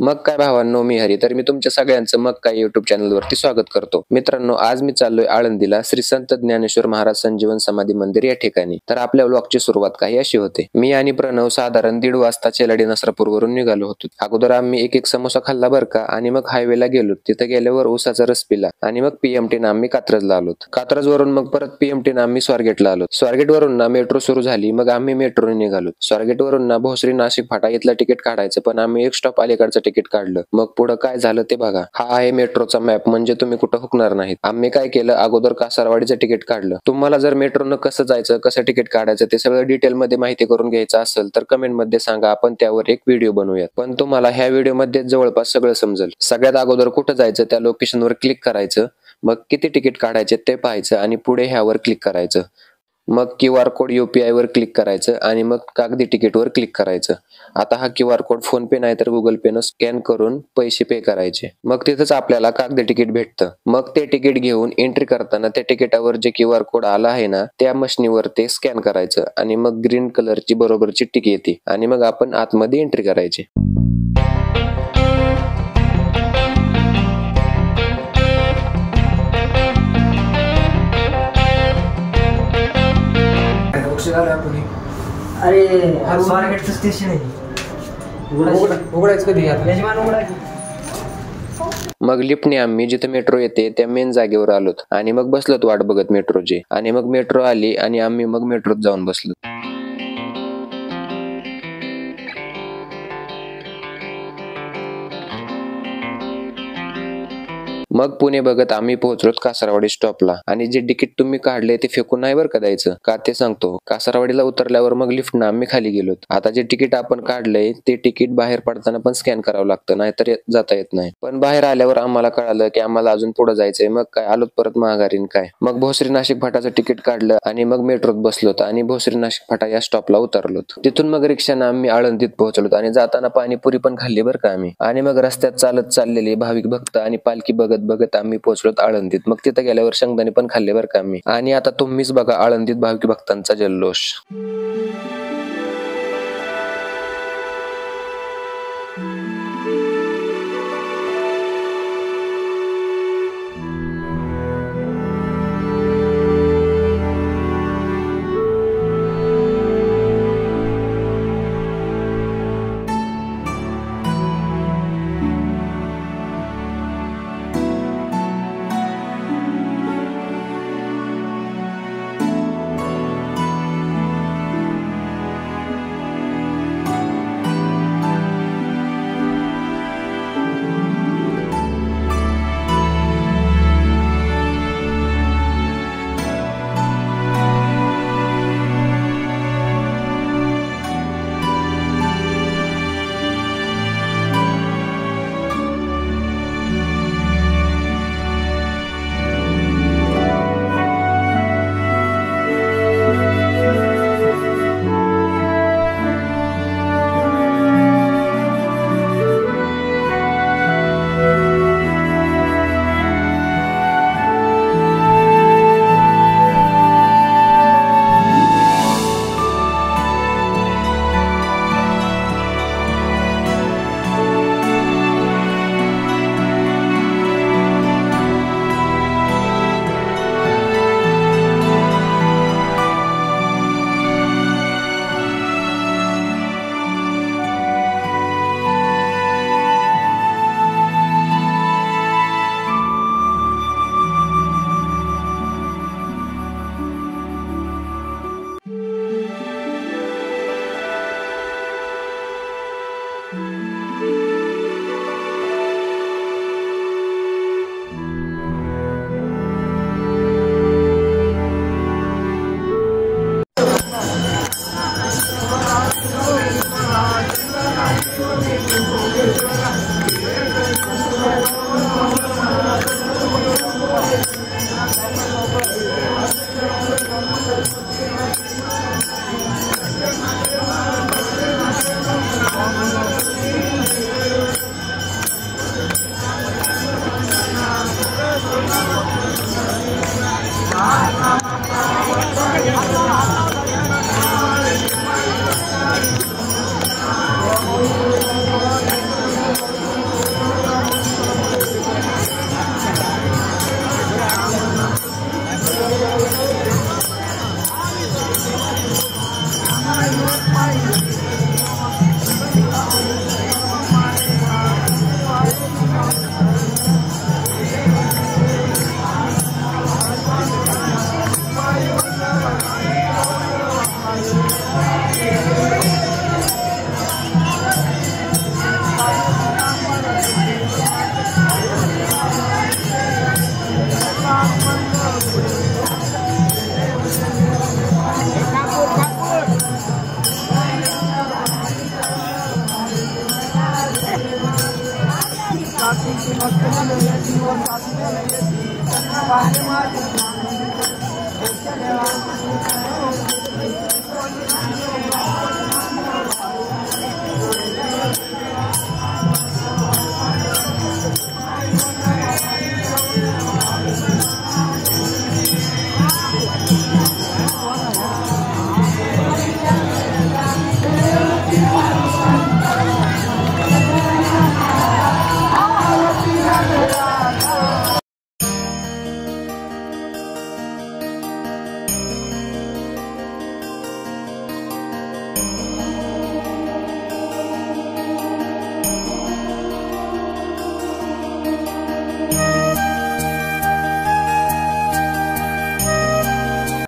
मग काय भावांनो, मी हरी. तर मी तुमच्या सगळ्यांचं मग काय युट्यूब चॅनलवरती स्वागत करतो. मित्रांनो, आज मी चाललोय आळंदीला श्री संत ज्ञानेश्वर महाराज संजीवन समाधी मंदिर या ठिकाणी. तर आपल्या व्लॉगची सुरुवात काही अशी होते. मी आणि प्रणव साधारण 1:30 वाजता चेलाडी नसरापूर वरून निघालो होतो. अगोदर आम्ही एक समोसा खाल्ला बरं का, आणि मग हायवेला गेलो. तिथे गेल्यावर उसाचा रस पिला आणि मग पीएमटी ना आम्ही कात्रजला आलो. कात्रज वरून मग परत पीएमटी ना आम्ही स्वारगेटला आलो. स्वारगेट वरून ना मेट्रो सुरू झाली. मग आम्ही मेट्रोने निघालो. स्वारगेट वरून ना भोसरी नाशिक फाटा इथलं तिकीट काढायचं, पण आम्ही एक स्टॉप अलीकडचं तिकीट काढलं. मग पुढे काय झालं ते बघा. हा आहे मेट्रोचा मॅप, म्हणजे तुम्ही कुठं हुकणार नाहीत. आम्ही काय केलं, अगोदर कासारवाडीचं तिकीट काढलं. तुम्हाला जर मेट्रोनं कसं जायचं, कसं तिकीट काढायचं ते सगळं डिटेल मध्ये माहिती करून घ्यायचं असेल तर कमेंट मध्ये सांगा, आपण त्यावर एक व्हिडिओ बनवूयात. पण तुम्हाला ह्या व्हिडिओ मध्ये जवळपास सगळं समजेल. सगळ्यात अगोदर कुठं जायचं, त्या लोकेशनवर क्लिक करायचं. मग किती तिकीट काढायचे ते पाहायचं आणि पुढे ह्यावर क्लिक करायचं. मग QR कोड UPI वर क्लिक करायचं आणि मग कागदी तिकीटवर क्लिक करायचं. आता हा QR कोड फोन पे नाही तर गुगल पे न स्कॅन करून पैसे पे करायचे. मग तिथंच आपल्याला कागदी तिकीट भेटतं. मग ते तिकीट घेऊन एंट्री करताना त्या तिकिटावर जे QR कोड आला आहे ना, त्या मशीनीवर ते स्कॅन करायचं आणि मग ग्रीन कलरची बरोबरची टिक येते आणि मग आपण आतमध्ये एंट्री करायची. अरे स्वारगेटचं स्टेशन आहे. उघडायचं कधी यजमान उघडायचं. मग लिफ्टने आम्ही जिथे मेट्रो येते त्या मेन जागेवर आलोत आणि मग बसलोत वाट बघत मेट्रोची. आणि मग मेट्रो आली आणि आम्ही मग मेट्रोत जाऊन बसलो. मग पुणे बघत आम्ही पोहोचलो कासारवाडी स्टॉपला. आणि जे तिकीट तुम्ही काढले ते फेकून नाही बरं का द्यायचं. का ते सांगतो. कासारवाडीला उतरल्यावर मग लिफ्टनं आम्ही खाली गेलोत. आता जे तिकीट आपण काढलंय ते तिकीट बाहेर पडताना पण स्कॅन करावं लागतं, नाहीतर जाता येत नाही. पण बाहेर आल्यावर आम्हाला कळालं की आम्हाला अजून पुढे जायचंय. मग काय आलोत परत माघारीन काय. मग भोसरी नाशिक फाटाचं तिकीट काढलं आणि मग मेट्रोत बसलोत आणि भोसरी नाशिक फाटा या स्टॉपला उतरलोत. तिथून मग रिक्षानं आम्ही आळंदीत पोहोचलोत आणि जाताना पाणीपुरी पण खाल्ली बरं का आम्ही. आणि मग रस्त्यात चालत चाललेली भाविक भक्त आणि पालखी बघत बघत आम्ही पोहोचलोत आळंदीत. मग तिथे गेल्यावर शेंगदाणे पण खाल्ले बरं का आम्ही. आणि आता तुम्हीच बघा आळंदीत भाविक भक्तांचा जल्लोष.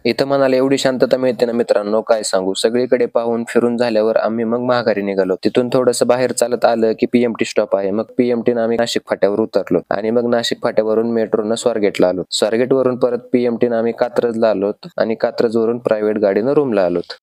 इथं मनाला एवढी शांतता मिळते ना मित्रांनो, काय सांगू. सगळीकडे पाहून फिरून झाल्यावर आम्ही मग माघारी निघालो. तिथून थोडंसं बाहेर चालत आलं की पीएमटी स्टॉप आहे. मग पीएमटीनं आम्ही नाशिक फाट्यावर उतरलो आणि मग नाशिक फाट्यावरून मेट्रोनं स्वारगेटला आलो. स्वारगेट वरून परत पीएमटीनं आम्ही कात्रजला आलो आणि कात्रजवरून प्रायव्हेट गाडीनं रूमला आलो.